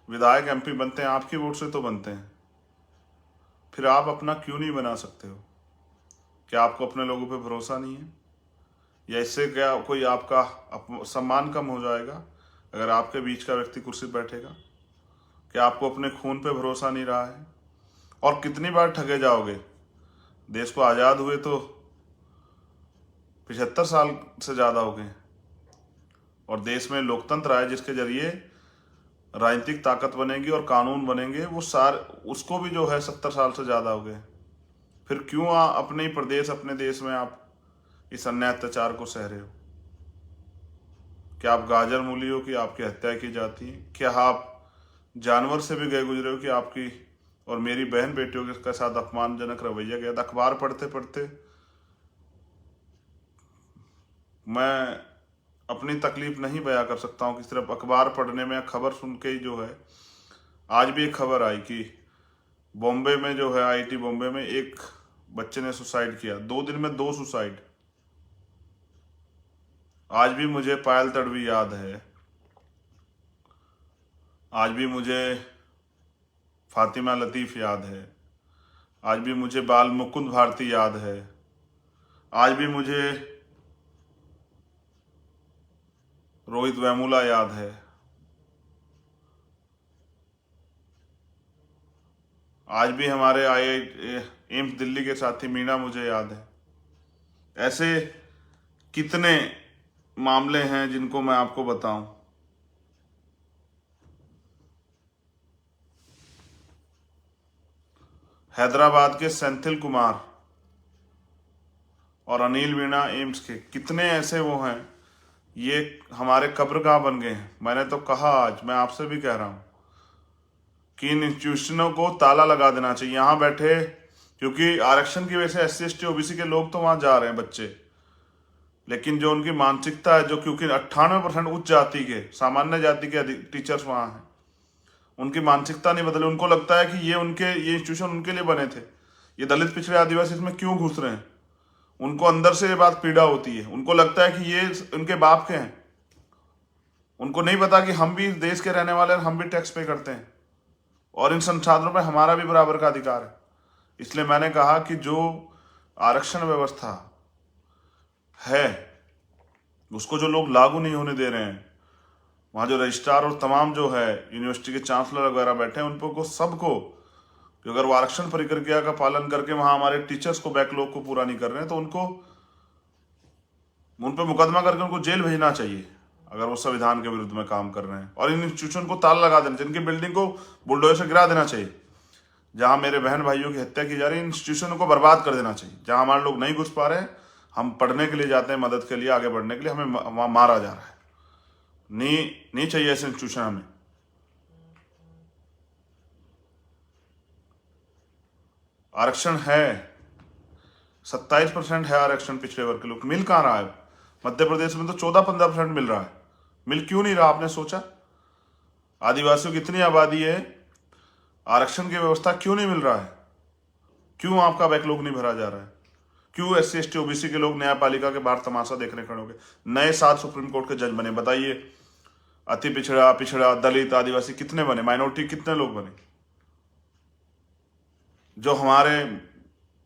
विधायक MP बनते हैं आपकी वोट से तो बनते हैं, फिर आप अपना क्यों नहीं बना सकते हो? क्या आपको अपने लोगों पे भरोसा नहीं है? या इससे क्या कोई आपका सम्मान कम हो जाएगा अगर आपके बीच का व्यक्ति कुर्सी पर बैठेगा? क्या आपको अपने खून पे भरोसा नहीं रहा है? और कितनी बार ठगे जाओगे? देश को आज़ाद हुए तो 75 साल से ज़्यादा हो गए, और देश में लोकतंत्र आए जिसके जरिए राजनीतिक ताकत बनेगी और कानून बनेंगे, वो उसको भी जो है 70 साल से ज़्यादा हो गए। फिर क्यों अपने ही प्रदेश, अपने देश में आप इस अन्याय अत्याचार को सह रहे हो? क्या आप गाजर मूली हो कि आपकी हत्या की जाती है? क्या आप जानवर से भी गए गुजरे हो कि आपकी और मेरी बहन बेटियों के साथ अपमानजनक रवैया गया? अखबार पढ़ते पढ़ते मैं अपनी तकलीफ नहीं बयां कर सकता हूं कि सिर्फ अखबार पढ़ने में, खबर सुन के ही जो है। आज भी एक खबर आई कि बॉम्बे में जो है, IIT बॉम्बे में एक बच्चे ने सुसाइड किया, 2 दिन में 2 सुसाइड। आज भी मुझे पायल तड़वी याद है, आज भी मुझे फातिमा लतीफ याद है, आज भी मुझे बाल मुकुंद भारती याद है, आज भी मुझे रोहित वेमुला याद है, आज भी हमारे एम्स दिल्ली के साथी मीना मुझे याद है। ऐसे कितने मामले हैं जिनको मैं आपको बताऊं। हैदराबाद के सेंथिल कुमार और अनिल वीणा एम्स के, कितने ऐसे वो हैं, ये हमारे कब्रगाह बन गए हैं। मैंने तो कहा, आज मैं आपसे भी कह रहा हूं कि इन इंस्टीट्यूशनों को ताला लगा देना चाहिए। यहाँ बैठे, क्योंकि आरक्षण की वजह से SC ST OBC के लोग तो वहां जा रहे हैं बच्चे, लेकिन जो उनकी मानसिकता है, जो क्योंकि 98% उच्च जाति के, सामान्य जाति के टीचर्स वहां हैं, उनकी मानसिकता नहीं बदले। उनको लगता है कि ये इंस्टीट्यूशन उनके लिए बने थे, ये दलित पिछड़े आदिवासी इसमें क्यों घुस रहे हैं। उनको अंदर से ये बात पीड़ा होती है, उनको लगता है कि ये उनके बाप के हैं। उनको नहीं पता कि हम भी देश के रहने वाले हैं, हम भी टैक्स पे करते हैं और इन संसाधनों पर हमारा भी बराबर का अधिकार है। इसलिए मैंने कहा कि जो आरक्षण व्यवस्था है उसको जो लोग लागू नहीं होने दे रहे हैं, वहाँ जो रजिस्ट्रार और तमाम जो है यूनिवर्सिटी के चांसलर वगैरह बैठे हैं, उनको सबको कि अगर वो आरक्षण प्रक्रिया का पालन करके वहाँ हमारे टीचर्स को, बैकलॉग को पूरा नहीं कर रहे हैं, तो उन पर मुकदमा करके उनको जेल भेजना चाहिए अगर वो संविधान के विरुद्ध में काम कर रहे हैं। और इन इंस्टीट्यूशन को ताला लगा देना, जिनकी बिल्डिंग को बुलडोजर से गिरा देना चाहिए। जहाँ मेरे बहन भाइयों की हत्या की जा रही है, इंस्टीट्यूशन को बर्बाद कर देना चाहिए। जहाँ हमारे लोग नहीं घुस पा रहे हैं, हम पढ़ने के लिए जाते हैं, मदद के लिए, आगे बढ़ने के लिए, हमें वहाँ मारा जा रहा है। नहीं चाहिए ऐसे इंस्टीट्यूशन हमें। आरक्षण है, 27% है आरक्षण पिछड़े वर्ग के लोग। मिल कहाँ रहा है? मध्य प्रदेश में तो 14-15% मिल रहा है। मिल क्यों नहीं रहा, आपने सोचा? आदिवासियों की इतनी आबादी है, आरक्षण की व्यवस्था क्यों नहीं मिल रहा है? क्यों आपका बैकलॉग नहीं भरा जा रहा है? क्यों SC ST OBC के लोग न्यायपालिका के बाहर तमाशा देखने खड़े हो गए? नए 7 सुप्रीम कोर्ट के जज बने, बताइए। अति पिछड़ा, दलित, आदिवासी कितने बने? माइनॉरिटी कितने लोग बने? जो हमारे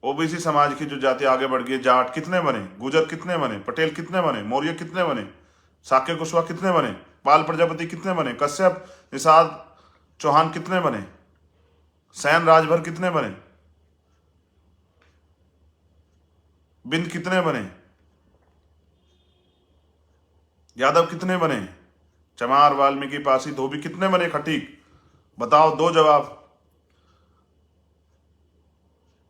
OBC समाज की जो जाति आगे बढ़ गई, जाट कितने बने? गुजर कितने बने? पटेल कितने बने? मौर्य कितने बने? साक्य कुशवाहा कितने बने? पाल प्रजापति कितने बने? कश्यप, निषाद, चौहान कितने बने? सैन, राजभर कितने बने? बिंद कितने बने? यादव कितने बने? चमार, वाल्मीकि, पासी, धोबी कितने बने? खटीक, बताओ, दो जवाब।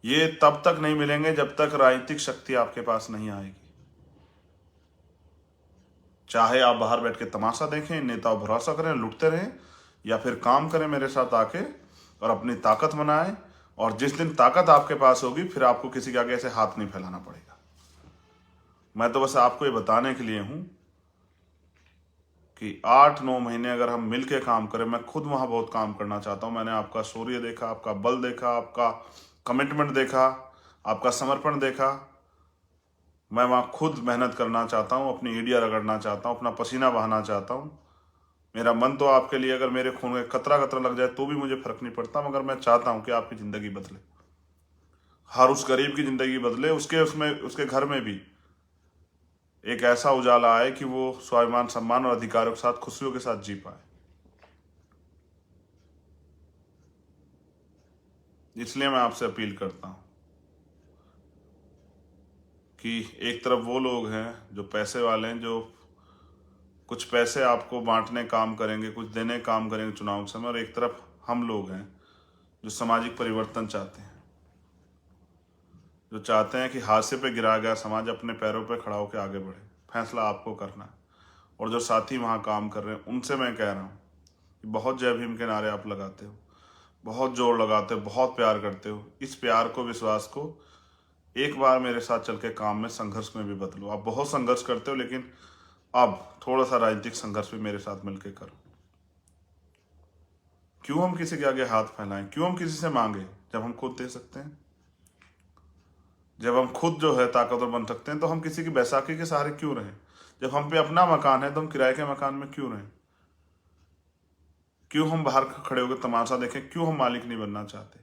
ये तब तक नहीं मिलेंगे जब तक राजनीतिक शक्ति आपके पास नहीं आएगी। चाहे आप बाहर बैठ के तमाशा देखें, नेताओं भरोसा करें, लुटते रहें, या फिर काम करें मेरे साथ आके और अपनी ताकत बनाएं। और जिस दिन ताकत आपके पास होगी, फिर आपको किसी के आगे ऐसे हाथ नहीं फैलाना पड़ेगा। मैं तो बस आपको ये बताने के लिए हूं कि 8-9 महीने अगर हम मिल के काम करें, मैं खुद वहां बहुत काम करना चाहता हूं। मैंने आपका शौर्य देखा, आपका बल देखा, आपका कमिटमेंट देखा, आपका समर्पण देखा। मैं वहां खुद मेहनत करना चाहता हूं, अपनी ईडिया रगड़ना चाहता हूं, अपना पसीना बहाना चाहता हूं। मेरा मन तो आपके लिए, अगर मेरे खून में कतरा कतरा लग जाए तो भी मुझे फर्क नहीं पड़ता, मगर मैं चाहता हूं कि आपकी जिंदगी बदले, हर उस गरीब की जिंदगी बदले, उसके घर में भी एक ऐसा उजाला आए कि वो स्वाभिमान, सम्मान और अधिकारों के साथ, खुशियों के साथ जी पाए। इसलिए मैं आपसे अपील करता हूं कि एक तरफ वो लोग हैं जो पैसे वाले हैं, जो कुछ पैसे आपको बांटने काम करेंगे, कुछ देने काम करेंगे चुनाव के समय, और एक तरफ हम लोग हैं जो सामाजिक परिवर्तन चाहते हैं, जो चाहते हैं कि हादसे पे गिरा गया समाज अपने पैरों पे खड़ा होकर आगे बढ़े। फैसला आपको करना है। और जो साथी वहाँ काम कर रहे हैं, उनसे मैं कह रहा हूँ कि बहुत जय भीम के नारे आप लगाते हो, बहुत जोर लगाते हो, बहुत प्यार करते हो। इस प्यार को, विश्वास को एक बार मेरे साथ चल के काम में, संघर्ष में भी बदलो। आप बहुत संघर्ष करते हो, लेकिन अब थोड़ा सा राजनीतिक संघर्ष भी मेरे साथ मिलकर करो। क्यों हम किसी के आगे हाथ फैलाएं? क्यों हम किसी से मांगे जब हम खुद दे सकते हैं? जब हम खुद जो है ताकतवर बन सकते हैं, तो हम किसी की बैसाखी के सहारे क्यों रहें? जब हम पे अपना मकान है तो हम किराए के मकान में क्यों रहें? क्यों हम बाहर खड़े होकर तमाशा देखें? क्यों हम मालिक नहीं बनना चाहते?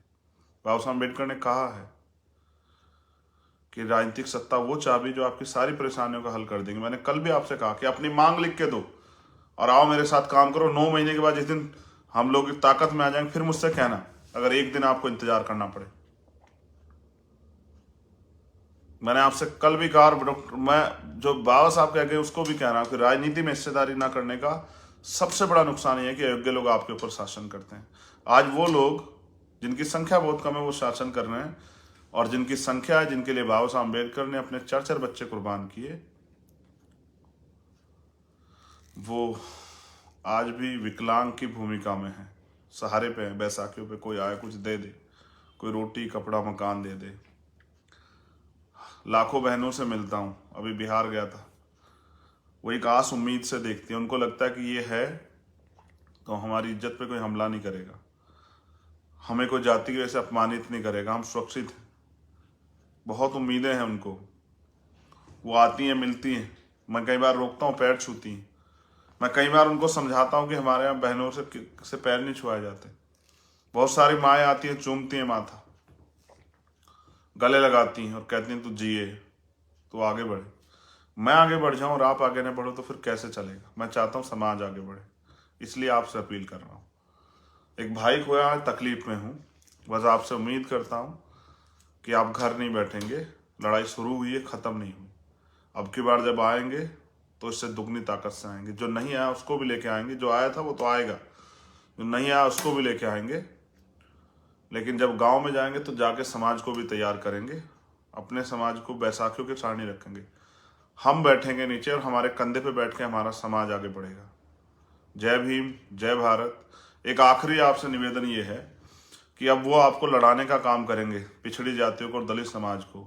बाबा साहब अम्बेडकर ने कहा है कि राजनीतिक सत्ता वो चाबी जो आपकी सारी परेशानियों का हल कर देंगे। मैंने कल भी आपसे कहा कि अपनी मांग लिख के दो और आओ मेरे साथ काम करो। 9 महीने के बाद जिस दिन हम लोग ताकत में आ जाएंगे फिर मुझसे कहना, अगर एक दिन आपको इंतजार करना पड़े। मैंने आपसे कल भी कहा, डॉक्टर मैं जो बाबा साहब कह गए उसको भी कह रहा हूं कि राजनीति में हिस्सेदारी ना करने का सबसे बड़ा नुकसान ये है कि अयोग्य लोग आपके ऊपर शासन करते हैं। आज वो लोग जिनकी संख्या बहुत कम है वो शासन कर रहे हैं, और जिनकी संख्या है, जिनके लिए बाबा साहब अम्बेडकर ने अपने 4 बच्चे कुर्बान किए, वो आज भी विकलांग की भूमिका में है, सहारे पे है। बैसाखियों पे कोई आए कुछ दे दे, कोई रोटी कपड़ा मकान दे दे। लाखों बहनों से मिलता हूँ, अभी बिहार गया था, वो एक आस उम्मीद से देखती है। उनको लगता है कि ये है तो हमारी इज्जत पे कोई हमला नहीं करेगा, हमें कोई जाति की वजह से अपमानित नहीं करेगा, हम सुरक्षित हैं। बहुत उम्मीदें हैं उनको। वो आती हैं, मिलती हैं, मैं कई बार रोकता हूँ, पैर छूती हैं। मैं कई बार उनको समझाता हूँ कि हमारे यहाँ बहनों से पैर नहीं छुआए जाते। बहुत सारी माएँ आती हैं, चूमती हैं माथा, गले लगाती हैं और कहती हैं तू जिए, तू आगे बढ़े। मैं आगे बढ़ जाऊं और आप आगे न बढ़ो तो फिर कैसे चलेगा। मैं चाहता हूं समाज आगे बढ़े, इसलिए आपसे अपील कर रहा हूं। एक भाई को आज तकलीफ में हूं, बस आपसे उम्मीद करता हूं कि आप घर नहीं बैठेंगे। लड़ाई शुरू हुई है, ख़त्म नहीं हुई। अब की बार जब आएंगे तो इससे दुगनी ताकत से आएंगे। जो नहीं आया उसको भी लेके आएंगे, जो आया था वो तो आएगा, जो नहीं आया उसको भी लेके आएंगे। लेकिन जब गांव में जाएंगे तो जाके समाज को भी तैयार करेंगे, अपने समाज को बैसाखियों के सारणी रखेंगे। हम बैठेंगे नीचे और हमारे कंधे पे बैठ के हमारा समाज आगे बढ़ेगा। जय भीम, जय भारत। एक आखिरी आपसे निवेदन ये है कि अब वो आपको लड़ाने का काम करेंगे, पिछड़ी जातियों को और दलित समाज को,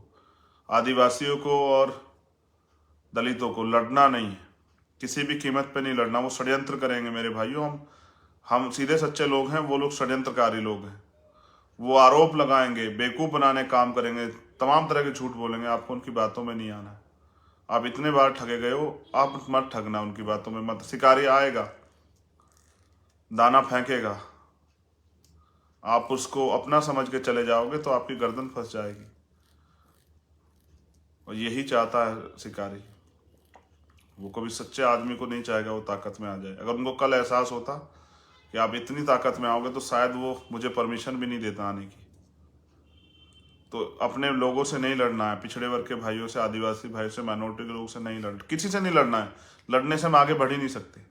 आदिवासियों को और दलितों को। लड़ना नहीं है, किसी भी कीमत पे नहीं लड़ना। वो षड्यंत्र करेंगे मेरे भाइयों। हम सीधे सच्चे लोग हैं, वो लोग षड्यंत्रकारी लोग हैं। वो आरोप लगाएंगे, बेवकूफ़ बनाने काम करेंगे, तमाम तरह के झूठ बोलेंगे। आपको उनकी बातों में नहीं आना है। आप इतने बार ठगे गए हो, आप मत ठगना उनकी बातों में मत। शिकारी आएगा, दाना फेंकेगा, आप उसको अपना समझ के चले जाओगे तो आपकी गर्दन फंस जाएगी। और यही चाहता है शिकारी। वो कभी सच्चे आदमी को नहीं चाहेगा वो ताकत में आ जाए। अगर उनको कल एहसास होता कि आप इतनी ताकत में आओगे तो शायद वो मुझे परमिशन भी नहीं देता आने की। तो अपने लोगों से नहीं लड़ना है, पिछड़े वर्ग के भाइयों से, आदिवासी भाइयों से, माइनॉरिटी के लोगों से नहीं किसी से नहीं लड़ना है। लड़ने से हम आगे बढ़ ही नहीं सकते।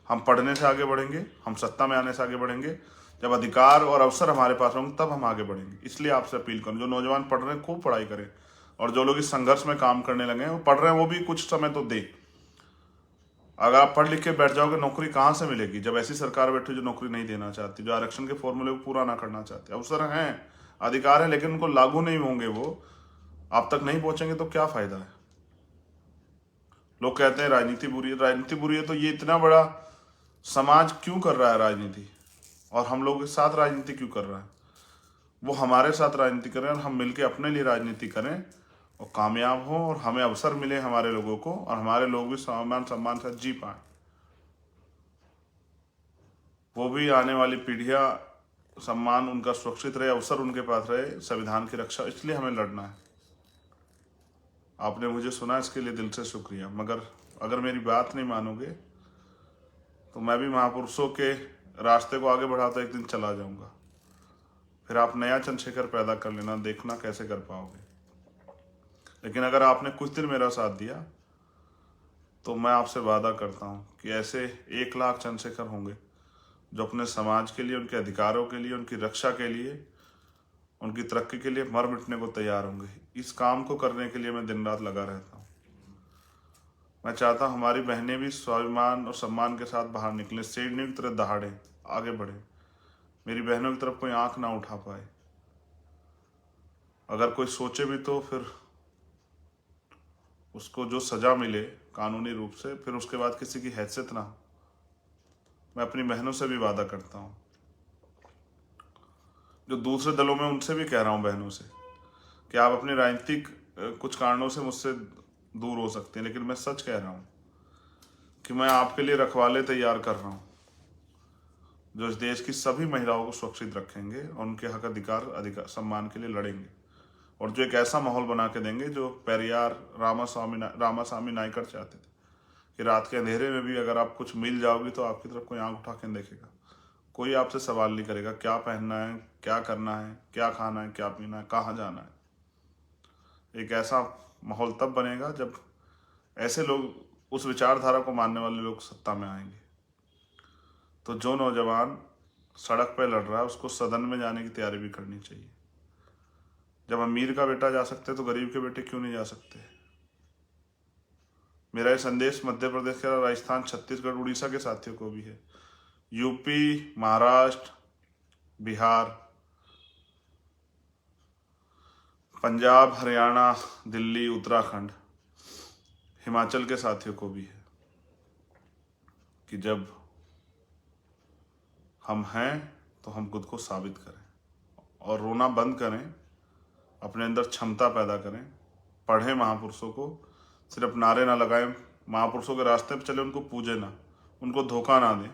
हम पढ़ने से आगे बढ़ेंगे, हम सत्ता में आने से आगे बढ़ेंगे। जब अधिकार और अवसर हमारे पास होंगे तब हम आगे बढ़ेंगे। इसलिए आपसे अपील करूँ, जो नौजवान पढ़ रहे हैं खूब पढ़ाई करें, और जो लोग इस संघर्ष में काम करने लगे हैं, वो पढ़ रहे हैं, वो भी कुछ समय तो दे। अगर आप पढ़ लिख के बैठ जाओगे, नौकरी कहाँ से मिलेगी जब ऐसी सरकार बैठी जो नौकरी नहीं देना चाहती, जो आरक्षण के फॉर्मूले को पूरा ना करना चाहती। अवसर हैं, अधिकार है, लेकिन उनको लागू नहीं होंगे, वो आप तक नहीं पहुंचेंगे तो क्या फायदा है। लोग कहते हैं राजनीति बुरी है। राजनीति बुरी है तो ये इतना बड़ा समाज क्यों कर रहा है राजनीति, और हम लोग के साथ राजनीति क्यों कर रहा है। वो हमारे साथ राजनीति करें और हम मिलकर अपने लिए राजनीति करें और कामयाब हों, और हमें अवसर मिले हमारे लोगों को, और हमारे लोग भी सम्मान से जी पाए। वो भी आने वाली पीढ़ियां सम्मान उनका सुरक्षित रहे, अवसर उनके पास रहे, संविधान की रक्षा। इसलिए हमें लड़ना है। आपने मुझे सुना, इसके लिए दिल से शुक्रिया। मगर अगर मेरी बात नहीं मानोगे तो मैं भी महापुरुषों के रास्ते को आगे बढ़ाता एक दिन चला जाऊंगा। फिर आप नया चंद्रशेखर पैदा कर लेना, देखना कैसे कर पाओगे। लेकिन अगर आपने कुछ दिन मेरा साथ दिया तो मैं आपसे वादा करता हूं कि ऐसे 1 लाख चंद्रशेखर होंगे जो अपने समाज के लिए, उनके अधिकारों के लिए, उनकी रक्षा के लिए, उनकी तरक्की के लिए मर मिटने को तैयार होंगे। इस काम को करने के लिए मैं दिन रात लगा रहता हूँ। मैं चाहता हूँ हमारी बहनें भी स्वाभिमान और सम्मान के साथ बाहर निकलें, शेरनी की तरह दहाड़े, आगे बढ़े। मेरी बहनों की तरफ कोई आंख ना उठा पाए। अगर कोई सोचे भी तो फिर उसको जो सजा मिले कानूनी रूप से, फिर उसके बाद किसी की हैसियत ना हो। मैं अपनी बहनों से भी वादा करता हूँ, जो दूसरे दलों में, उनसे भी कह रहा हूँ, बहनों से, कि आप अपनी राजनीतिक कुछ कारणों से मुझसे दूर हो सकते हैं, लेकिन मैं सच कह रहा हूँ कि मैं आपके लिए रखवाले तैयार कर रहा हूँ। जो इस देश की सभी महिलाओं को सुरक्षित रखेंगे और उनके हक अधिकार सम्मान के लिए लड़ेंगे, और जो एक ऐसा माहौल बना के देंगे जो पेरियार रामास्वामी नायकर चाहते थे कि रात के अंधेरे में भी अगर आप कुछ मिल जाओगी तो आपकी तरफ कोई आंख उठा के नहीं देखेगा, कोई आपसे सवाल नहीं करेगा क्या पहनना है, क्या करना है, क्या खाना है, क्या पीना है, कहाँ जाना है। एक ऐसा माहौल तब बनेगा जब ऐसे लोग, उस विचारधारा को मानने वाले लोग सत्ता में आएंगे। तो जो नौजवान सड़क पर लड़ रहा है उसको सदन में जाने की तैयारी भी करनी चाहिए। जब अमीर का बेटा जा सकते तो गरीब के बेटे क्यों नहीं जा सकते। मेरा ये संदेश मध्य प्रदेश के अलावा राजस्थान, छत्तीसगढ़, उड़ीसा के साथियों को भी है। यूपी, महाराष्ट्र, बिहार, पंजाब, हरियाणा, दिल्ली, उत्तराखंड, हिमाचल के साथियों को भी है कि जब हम हैं तो हम खुद को साबित करें और रोना बंद करें, अपने अंदर क्षमता पैदा करें, पढ़ें महापुरुषों को, सिर्फ नारे ना लगाएं, महापुरुषों के रास्ते पर चले, उनको पूजे ना, उनको धोखा ना दें।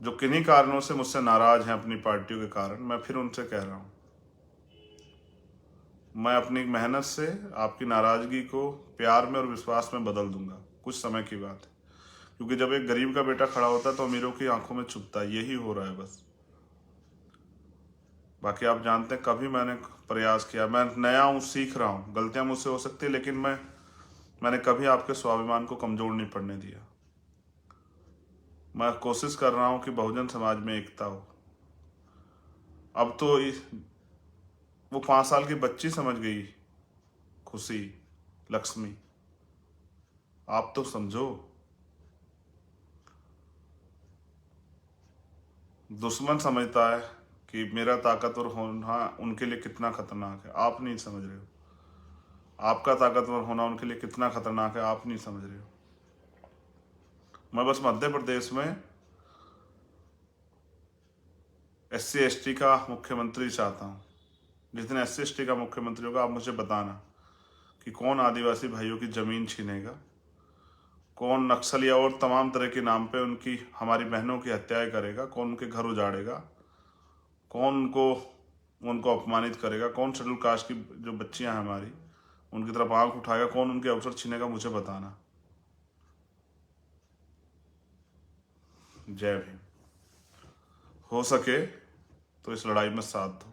जो किन्हीं कारणों से मुझसे नाराज हैं अपनी पार्टियों के कारण, मैं फिर उनसे कह रहा हूं, मैं अपनी मेहनत से आपकी नाराजगी को प्यार में और विश्वास में बदल दूंगा। कुछ समय की बात है, क्योंकि जब एक गरीब का बेटा खड़ा होता है तो अमीरों की आंखों में चुभता है। यही हो रहा है बस। बाकी आप जानते हैं कभी मैंने प्रयास किया, मैं नया हूँ, सीख रहा हूँ, गलतियां मुझसे हो सकती है, लेकिन मैंने कभी आपके स्वाभिमान को कमजोर नहीं पड़ने दिया। मैं कोशिश कर रहा हूं कि बहुजन समाज में एकता हो। अब तो वो 5 साल की बच्ची समझ गई खुशी, लक्ष्मी, आप तो समझो। दुश्मन समझता है कि मेरा ताकतवर होना उनके लिए कितना खतरनाक है, आप नहीं समझ रहे हो। आपका ताकतवर होना उनके लिए कितना खतरनाक है, आप नहीं समझ रहे हो। मैं बस मध्य प्रदेश में SC ST का मुख्यमंत्री चाहता हूँ। जिस दिन SC ST का मुख्यमंत्री होगा, आप मुझे बताना कि कौन आदिवासी भाइयों की जमीन छीनेगा, कौन नक्सल या और तमाम तरह के नाम पे उनकी, हमारी बहनों की हत्याएं करेगा, कौन उनके घर उजाड़ेगा, कौन उनको अपमानित करेगा, कौन शेड्यूल कास्ट की जो बच्चियां हैं हमारी, उनकी तरफ आंख उठाएगा, कौन उनके अवसर छीनेगा, मुझे बताना। जय भीम। हो सके तो इस लड़ाई में साथ दो।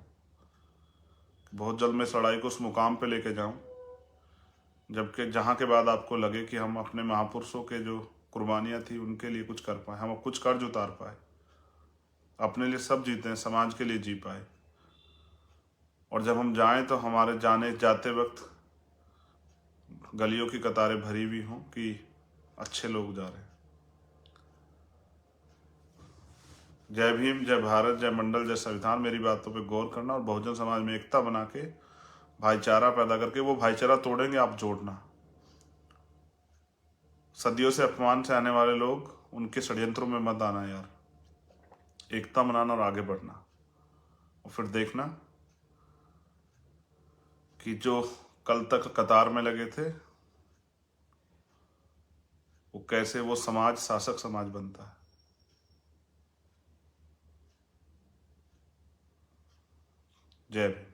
बहुत जल्द मैं इस लड़ाई को उस मुकाम पे लेके जाऊं जबकि जहां के बाद आपको लगे कि हम अपने महापुरुषों के जो कुर्बानियां थी उनके लिए कुछ कर पाए, हम कुछ कर्ज उतार पाए, अपने लिए सब जीते हैं, समाज के लिए जी पाए। और जब हम जाएं तो हमारे जाने जाते वक्त गलियों की कतारें भरी हुई हों कि अच्छे लोग जा रहे हैं। जय भीम, जय भारत, जय मंडल, जय संविधान। मेरी बातों पे गौर करना और बहुजन समाज में एकता बना के, भाईचारा पैदा करके, वो भाईचारा तोड़ेंगे आप जोड़ना। सदियों से अपमान से आने वाले लोग, उनके षड्यंत्रों में मत आना यार। एकता मनाना और आगे बढ़ना, और फिर देखना कि जो कल तक कतार में लगे थे वो कैसे वो समाज शासक समाज बनता है। जय भीम।